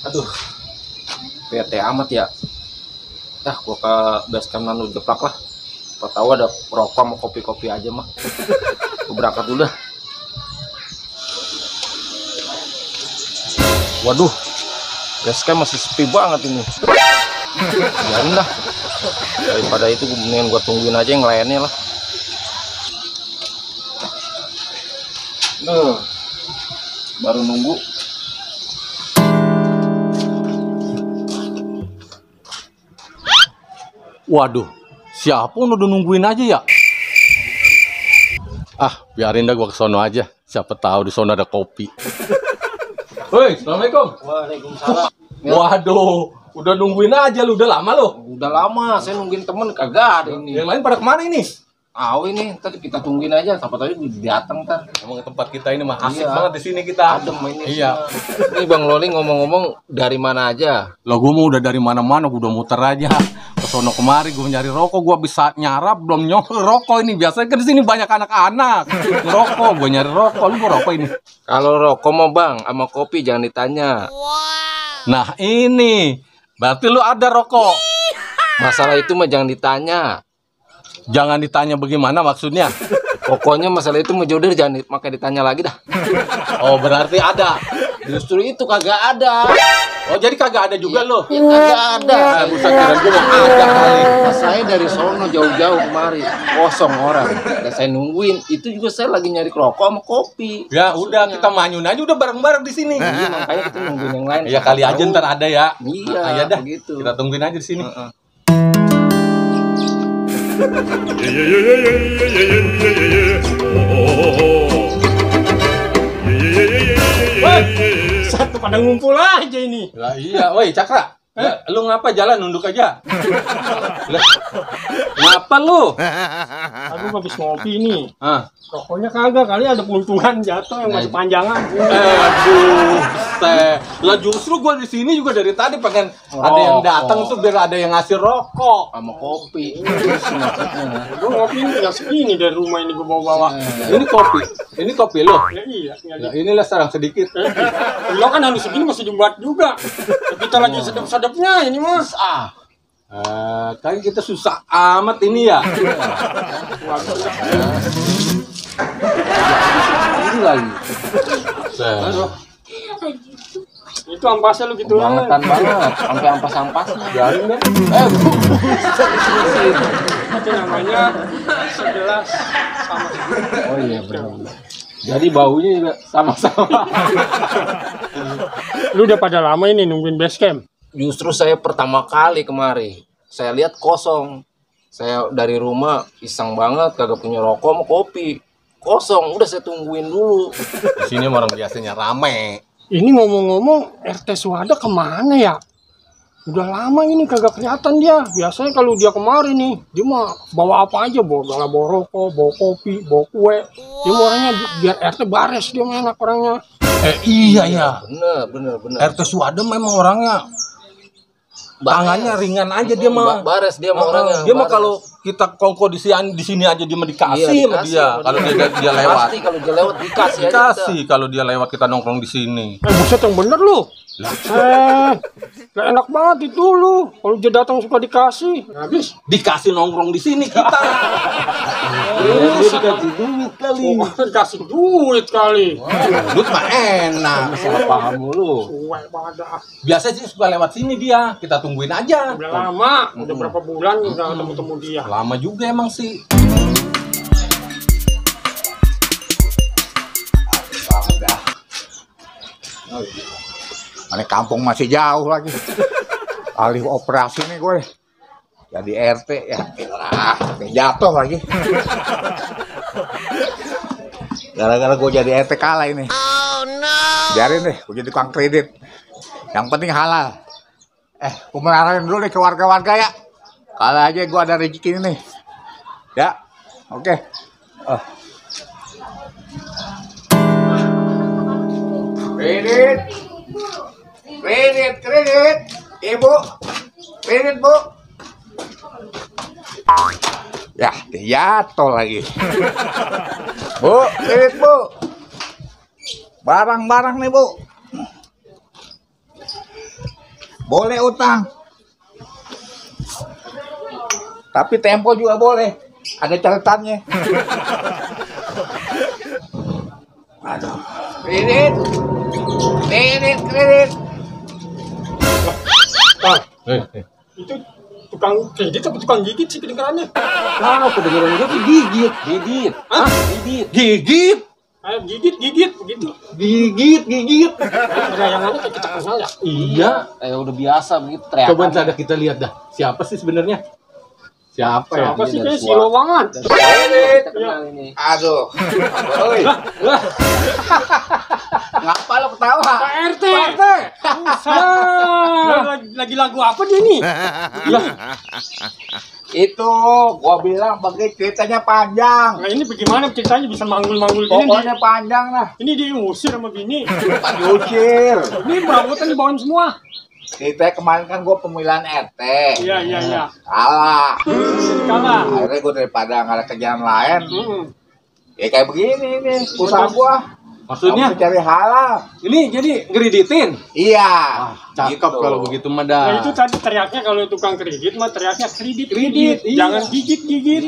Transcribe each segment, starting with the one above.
Aduh, bete amat ya. Gua ke base camp Nanu Jeplak lah. Kau tahu ada rokok sama kopi-kopi aja mah. Gua berangkat dulu dah. Waduh, base camp masih sepi banget ini. Biarin dah. Daripada itu mendingan gua tungguin aja yang lainnya lah. Baru nunggu. Waduh, siapa udah nungguin aja ya? Biarin dah gua ke sono aja. Siapa tahu di sono ada kopi. Woi, assalamualaikum. Waalaikumsalam. Waduh, udah nungguin aja lu. Udah lama lo? Udah lama, saya nungguin temen kagak ada ini. Yang lain pada kemana ini? Ini tadi kita tungguin aja, siapa tahu datang ntar. Emang tempat kita ini mah asik Iya. banget di sini kita. Adem ini. Iya. Ini Bang Loli ngomong-ngomong dari mana aja? Lo gua mau udah dari mana-mana, gua udah muter aja. Kesono kemari gua nyari rokok, gua bisa nyarap belum nyokol rokok ini. Biasanya kan di sini banyak anak-anak ngerokok, gua nyari rokok. Lu mau rokok ini? Kalau rokok mau Bang, sama kopi jangan ditanya. Nah, ini. Berarti lu ada rokok. Masalah itu mah jangan ditanya. Jangan ditanya bagaimana maksudnya. Pokoknya masalah itu mau jodoh jangan makanya ditanya lagi dah. Oh, berarti ada. Justru itu kagak ada. Oh, jadi kagak ada juga lo. Ya kagak ada. Buset, kira gua mau ada kali. Nah, saya dari sono jauh-jauh kemari, kosong orang. Dan saya nungguin, itu juga saya lagi nyari rokok sama kopi. Ya udah, kita manyun aja udah bareng-bareng di sini. Iya, makanya kita nungguin yang lain. Ya kali aja ntar ada ya. Iya, Nah, ya dah. begitu. Kita tungguin aja di sini. Satu pada ngumpul aja ini. Lah iya, woi Cakra. Lu ngapa jalan nunduk aja? Lah, ngapa lu? Aku habis ngopi ini. Ah. Rokoknya kagak, kali ada puntungan jatuh yang masih panjangan. Aduh, lah justru gue di sini juga dari tadi pengen ada yang datang tuh biar ada yang ngasih rokok Sama kopi. Gue ngopi ini tinggal segini dari rumah ini gue bawa-bawa. Ini kopi lo. Ya iya, Nah, inilah sarang sedikit. lo kan harus segini masih dibuat juga. Kita lagi sedep-sedepnya ini mas. Kan kita susah amat ini ya. Ini lagi. Aduh, Itu ampasnya lu gitu Bangetan banget. Sampai ampas-ampasnya. biarin deh. Itu namanya segelas sama. Oh iya benar. Jadi baunya juga sama-sama. Lu udah pada lama ini nungguin base camp? Justru saya pertama kali kemari. Saya lihat kosong. Saya dari rumah iseng banget kagak punya rokok sama kopi. Kosong, udah saya tungguin dulu. Di sini orang biasanya rame. Ini ngomong-ngomong RT Suwada kemana ya? Udah lama ini kagak kelihatan dia. Biasanya kalau dia kemari nih, dia mah bawa apa aja, bawa rokok, bawa kopi, bawa kue. Dia mah orangnya biar RT bares, dia mah enak orangnya. Iya ya. Bener. RT Suwada memang orangnya tangannya ringan aja dia mah. Bares dia mah orangnya. Dia mah bares. kalau kita kongko di sini aja dia mah dikasih Iya, sama dikasih dia. sama Kalau dia. dia lewat. Pasti kalau dia lewat dikasih aja Dikasih kalau dia lewat kita nongkrong di sini. Buset yang bener lu. Gak enak banget itu lu. Kalau dia datang suka dikasih. Habis. Dikasih nongkrong di sini kita. Dia dikasih duit kali. Oh, dikasih duit kali. Duit mah enak. Salah paham mulu. Suwe pada. Biasa sih suka lewat sini dia. Kita tungguin aja. Udah lama, udah berapa bulan udah ketemu dia. Lama juga emang sih. Mana kampung masih jauh lagi. Alih operasi nih gue. Jadi RT ya. Jatuh lagi. Gara-gara gue jadi RT kalah ini. Oh no. Biarin deh, gue jadi tukang kredit. Yang penting halal. Gue menarahin dulu nih ke warga-warga ya. Kalau aja gue ada rezeki ini nih. Ya, oke. Kredit. Ibu. Kredit, Bu. Ya, jatuh lagi. Bu, kredit, Bu. Barang-barang nih, Bu. Boleh utang. Tapi tempo juga boleh. Ada catatannya. Aduh. Kredit. Bang, itu tukang kredit apa tukang gigit sih kedengarannya? Nah, kedengeran gue tuh gigit. Hah? Gigit. Kayak gigit begitu. Gigit. Gerayangannya kayak kita kenal ya. Iya. Udah biasa begitu teriakan. Coba ntar kita lihat dah. Siapa sih sebenarnya? Siapa ya? Apa sih dari kayak suara. silo banget. Kita kenal ini. Aduh. Oi. Ngapa lo ketawa? Pak RT. Lagi lagu apa dia nih? Itu gua bilang bagi ceritanya panjang. Nah ini bagaimana ceritanya bisa manggul-manggul gini? Pokoknya panjang lah. Ini diusir sama bini. Bukan diusir. Ini perabotan dibawain semua. Kita kemarin kan gua pemilihan RT. Iya. Kalah. Kalah. Akhirnya gua daripada nggak ada kerjaan lain, Mm-mm. ya kayak begini nih usaha gua. Maksudnya Kamu cari halal. ini jadi ngeriditin. Iya. Cakep Gitu. kalau begitu mah Nah dah. itu tadi teriaknya kalau tukang kredit mah teriaknya kredit. Kredit, iya. Jangan gigit.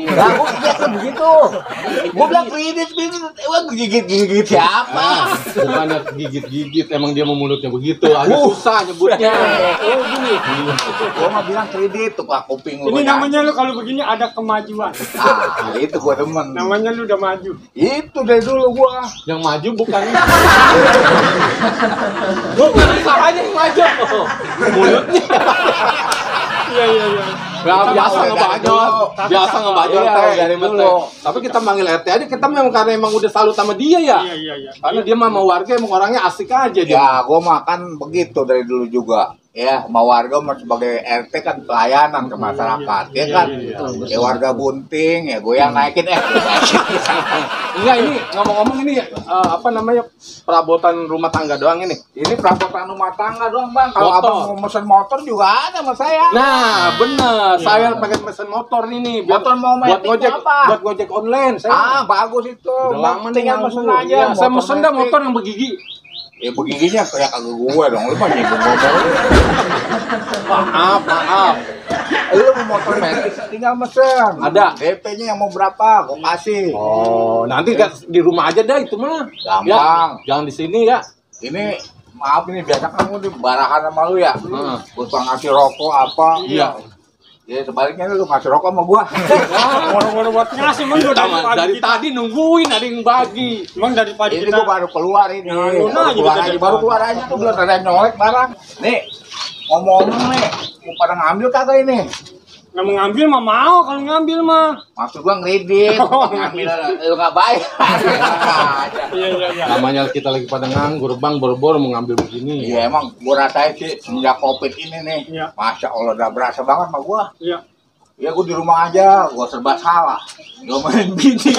Lah, gua biasa begitu. Gua bilang kredit, wah gigit siapa? Bukannya gigit, emang dia mau mulutnya begitu. Agak susah nyebutnya. Oh gini. Gua mah bilang kredit tuh Pak kuping lu. Ini banyak. namanya lu kalau begini ada kemajuan. Ah, itu gua demen. Namanya lu udah maju. Itu dari dulu gua. Yang maju bukan. Bukan usahanya yang maju. Mulutnya. Iya. Nggak biasa Dari ngebajot. dulu. Biasa ngebajot Iya, teh. dari Betul. dulu. Tapi kita manggil RT aja, kita memang karena emang udah salut sama dia ya. Iya. Karena dia mah mau warga emang orangnya asik aja dia. Ya, gua makan begitu dari dulu juga. Ya, sama warga mah sebagai RT kan pelayanan ke masyarakat, ya kan? Ya warga bunting, ya gue yang naikin Enggak, ini ngomong-ngomong ini apa namanya perabotan rumah tangga doang ini. Ini perabotan rumah tangga doang, Bang. Kalau Motor. abang mau mesen motor juga ada sama saya. Nah, bener. Saya pakai mesin motor ini. Motor mau buat metik ngojek, apa? buat ngojek online. Saya Ah, bagus itu. udah lama nih Tinggal nganggur. mesen aja. Iya, saya mesen dah metik. motor yang bergigi. Ya begiginya kayak kagak gue dong. Lu mah nyinggung motor. Maaf. Lu mau motor metik tinggal mesen. Ada. DP-nya yang mau berapa? Gue kasih. Oh, nanti di rumah aja dah itu mah. Gampang. Ya, jangan di sini ya. Ini maaf ini biasa kamu di barahan sama lu ya. Gue suka ngasih rokok apa. Iya. Ya sebaliknya lu ngasih rokok sama gua. Orang-orang buat ngasih emang udah Dari tadi nungguin ada yang bagi. Emang dari pagi Ini kita. gua baru keluar ini. Nah, Baru keluar aja tuh belum ada yang nyolek barang. Nih, ngomong nih, mau pada ngambil kagak ini? Nggak mau ngambil mah mau kalau ngambil mah. Maksud gua ngredit, ngambil lu nggak bayar. Iya. Namanya kita lagi pada nganggur, Bang, boro-boro mau ngambil begini. Iya emang gua rasain sih semenjak Covid ini nih. Iya. Masya Allah udah berasa banget sama gua. Iya. Ya gua di rumah aja, gua serba salah. Domain bini.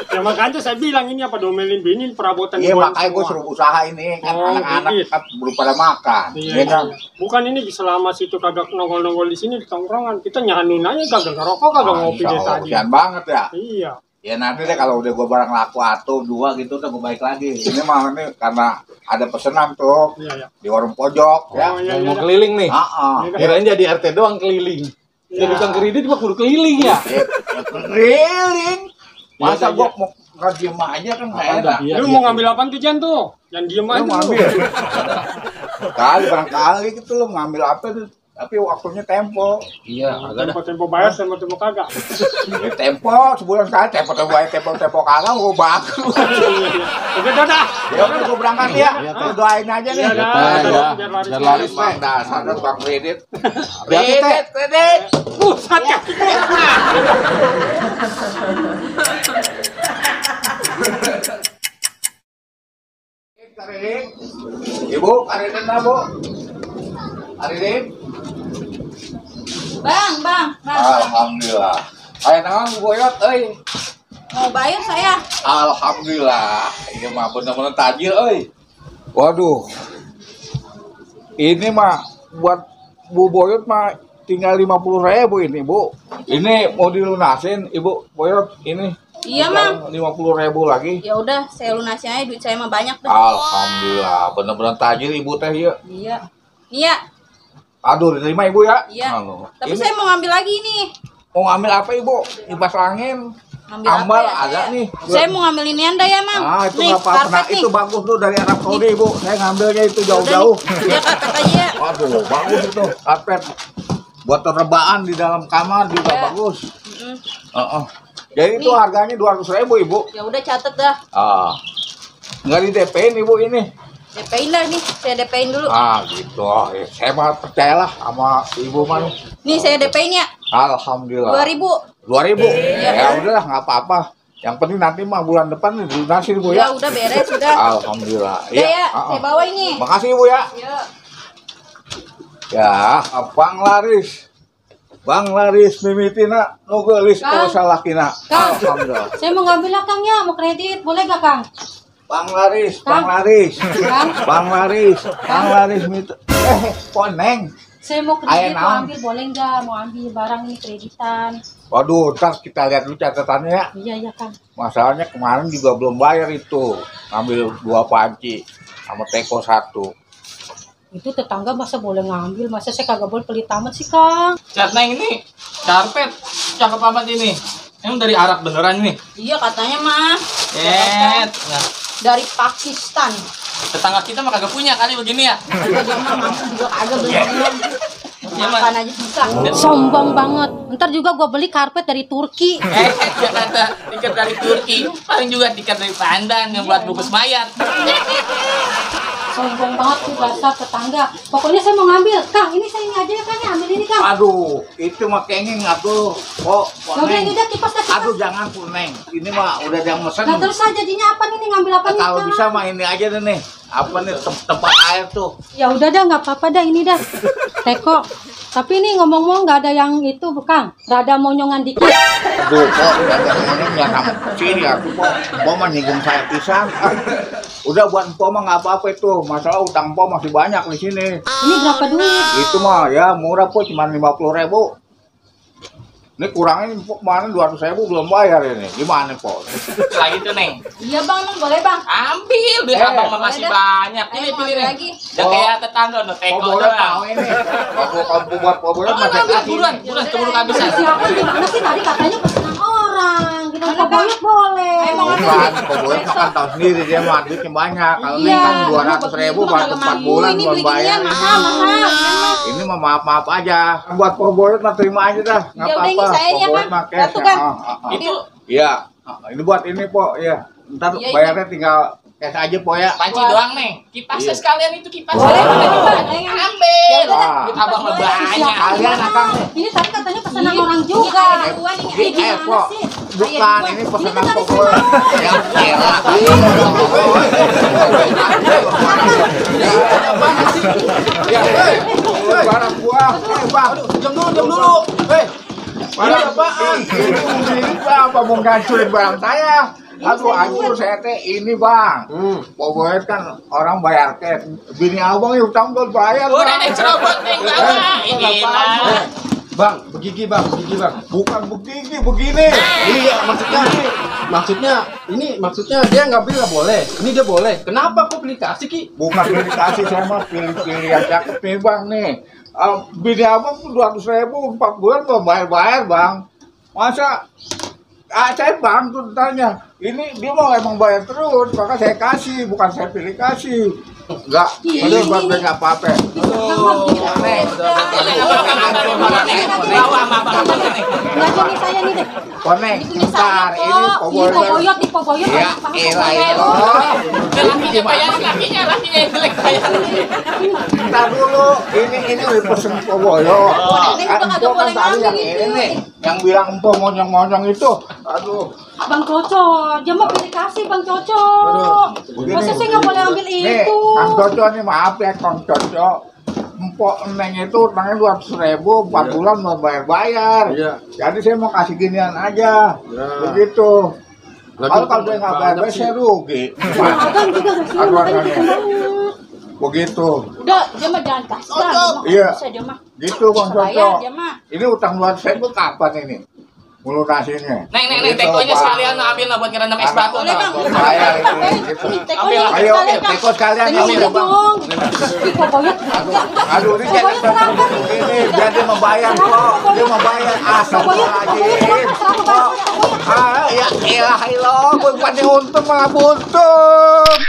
Ya makanya saya bilang ini apa domelin bini perabotan. Iya dibawain makanya gua semua. suruh usaha ini kan Oh, anak-anak gitu. kan belum pada makan. Iya. kan? Bukan ini selama situ kagak nongol-nongol di sini di tongkrongan. Kita nyanun aja kagak ngerokok kagak ngopi Masya dari Allah, tadi. kasihan banget ya. Iya. Ya nanti deh kalau udah gua barang laku atau dua gitu udah gua balik lagi. Ini mah ini karena ada pesanan tuh Iya. di warung pojok ya. Oh, iya. Mau keliling nih. Heeh. Kirain jadi RT doang keliling. Jadi tukang kredit mah kudu keliling ya. Keliling. Masa Iya, gua mau ngerjain aja kan nggak enak. Iya, Lu iya. mau ngambil apaan tuh Jan tuh? Yang diem Lu aja lu. ngambil. Kali barangkali gitu lu ngambil apa tuh. Tapi waktunya tempo. Iya, agak ada. Tempo bayar, tempo kagak. Ya, tempo sebulan sekali tempo kagak gua baku. Udah. Ya udah gua berangkat ya. Lu doain aja nih. Iya, dah. Ya. Biar laris, Bang dasar tukang kredit. Hati-hati, Teh. Kredit. Pusat kakinya. Kredit. Ibu, kredit lah, Bu. Kredit. Bang. Alhamdulillah. Ayo naon Bu Boyot euy. Mau bayar saya? Alhamdulillah. Ini mah bener-bener tajir euy. Waduh. Ini mah buat Bu Boyot mah tinggal 50.000 ini, Bu. Ini mau dilunasin, Ibu Boyot ini. Iya, Mang. 50.000 lagi. Ya udah, saya lunasin aja, duit saya mah banyak tuh. Alhamdulillah, bener-bener tajir Ibu teh ya. Iya. Iya. Aduh, diterima ibu ya? Iya. Halo. Tapi Ini saya mau ngambil lagi nih. mau ngambil apa ibu? Kipas angin. Ngambil Ambal apa ya, ada saya? nih. Saya mau ngambil ini Anda ya, Mang. Ah, itu nih, nggak apa-apa. Nah, karpet nih. itu bagus tuh dari Arab Saudi ibu. Saya ngambilnya itu Udah jauh-jauh. nih, ya karpet aja ya. Waduh, bagus itu karpet. Buat rebahan di dalam kamar juga Ya. bagus. Mm-mm. Jadi itu Nih. harganya 200.000 ibu. Ya udah catet dah. Ah, nggak di DP-in ibu ini. DP-in dah nih. Saya DP-in dulu. Ah gitu. Saya mah percayalah sama ibu mah. Nih saya DP-in ya. Alhamdulillah. 2.000. 2.000. Iya. Ya udahlah nggak apa-apa. Yang penting nanti mah bulan depan dilunasin bu Ya ya. udah beres sudah. Alhamdulillah. Udah ya, ah, saya bawa ini. Makasih bu ya. Ya. Ya, Bang Laris. Bang Laris mimitina nugelis Kang. salakina. Kang. Alhamdulillah. Saya mau ngambil lah Kang ya, mau kredit, boleh gak Kang? Bang Laris, Bang Kang. Laris. Kang, Bang Laris, Bang Laris mit. Poneng. saya mau Ayo, kredit, mau naon? ambil boleh nggak? Mau ambil barang ini kreditan. Waduh, ntar kita lihat dulu catatannya ya. Iya, iya Kang. Masalahnya kemarin juga belum bayar itu. Ngambil 2 panci sama teko 1. Itu tetangga masa boleh ngambil, masa saya kagak boleh pelit amat sih Kang. Cat Neng ini karpet cakep amat ini. Emang dari Arab beneran ini? Iya katanya mah. Nah, Dari Pakistan. tetangga kita mah kagak punya kali begini ya. Juga dia mah mampu juga kagak beli. Iya, Mas. Makan aja susah. Sombong banget. Ntar juga gua beli karpet dari Turki. Jangan ada tiket dari Turki, paling juga tiket dari Pandan yang buat bungkus mayat. Sombong banget tuh dasar tetangga. Pokoknya saya mau ngambil. Kang, ini saya ini aja ya Kang, ya. Ambil ini Kang. Aduh, itu mah kenging atuh. Oh, Ya udah ini Poneng. udah kipas dah kipas. Aduh, jangan Poneng. Ini mah udah yang mesen. Nah terus saya jadinya apa nih ngambil apa nih Kalau Kang? bisa mah ini aja deh nih. Apa nih tempat air tuh. Ya udah dah nggak apa-apa dah ini dah. Teko. Tapi ini ngomong-ngomong nggak ada yang itu Kang. Rada monyongan dikit. Aduh, kok ada ngomong ya sama sini atuh kok. Mau mah nyinggung saya pisan. Ah, udah buat empok mah nggak apa-apa itu. Masalah utang empok masih banyak di sini. Ini berapa duit? Itu mah ya murah po, cuma 50.000. Ini kurangin po kemarin 200.000 belum bayar ini. Gimana po? Lagi tuh Neng. Iya bang, Mang, boleh bang. Ambil duit Eh, abang mah masih boleh dah. banyak. Ayo, Pilih mau pilih ambil Neng. lagi. Jangan kayak tetangga no Oh teko boleh doang. tahu ini. Aku kamu buat po boleh Oh, masih ambil kasih. buruan, buruan keburu kehabisan. Siapa gimana sih tadi katanya pesanan orang? Kita boyot boleh. Ayo, Mang. Bukan, po boleh makan tahu sendiri dia mah duitnya banyak. Kalau ini Iya, kan ini 200.000 Itu baru kalau 4 mau bulan ini belum beli bayar. ginian mahal mahal. Ini mah maaf-maaf aja. Buat po boleh mah terima aja dah. Nggak Ya udah, ini apa-apa. saya ya, Po boleh Kang. mah cash. Satu, Kang. Itu Iya. Ini buat ini po ya. Ntar Iya, bayarnya tinggal cash aja po ya. panci doang Neng. Kipasnya Iya. sekalian itu kipas. Boleh, Boleh, boleh. ambil. Ah. Duit abang mah banyak. Kalian akan Ini tadi katanya pesanan orang Ini juga. ada dua nih. Ini gimana po, sih? bukan ini pesanan pokok yang enak. Ya, barang gua, bang. Jam dulu. Barang apaan? Ini apa mau ngancurin barang saya? Aduh, hancur saya teh ini bang. Pokoknya kan orang bayar cash. Bini abang ya utang belum bayar. Udah Bang. Neng cerobot Neng bawa. Ini mah. Bang, begigi bang. Bukan begini. Iya, maksudnya dia ngambil nggak boleh. Ini dia boleh. Kenapa kok pilih kasih Ki? Bukan pilih kasih, saya mah pilih yang cakep nih bang nih. Bini abang tuh 200.000 4 bulan belum bayar bang. Masa saya bang tuh tanya, ini dia mau emang bayar terus, maka saya kasih, bukan saya pilih kasih. Enggak, ini buat beli apa-apa. Bawa sama abang Neng. Nggak jadi saya nih deh. Koneng, Ini punya saya, bentar, kok. ini Ini poboyot, di poboyot. Ya, elah itu. Lakinya bayarin, lakinya yang jelek bayarin. Bentar dulu, ini udah pesen Poboyo. Neng udah kagak boleh tadi yang ngambil itu. ini, yang bilang empok monyong-monyong itu. Aduh. Bang Coco, dia mau pilih kasih Bang Coco. Masa saya nggak boleh ambil Nih, itu? Kang Coco nih maaf ya Kang Coco. Empok Neng itu utangnya 200.000 4 bulan mau bayar. Iya. Jadi saya mau kasih ginian aja. Ya. Begitu. Lagi Kalau dia nggak bayar, banyak saya sih. rugi. Abang juga nggak sih? Aduh, Makanya aduh, gitu banget. Begitu. Udah, dia mah jangan kasih dah. Iya. Bisa dia mah. Gitu Bang Bayar Coco. dia mah. Ini utang 200.000 kapan ini? melunasinya. Neng, tekonya sekalian ambil lah buat ngerendam es batu. Boleh, Bang. Saya gitu. Teko Ambil, nih, Ayo, sekalian, Kang. teko sekalian Ini ambil, udah Bang. dong. Pokoknya Aduh, ini jangan serahkan. ini biar dia membayar kok. Dia membayar Pokoknya serahkan. Ah, ya elah, gue bukannya untung malah buntung.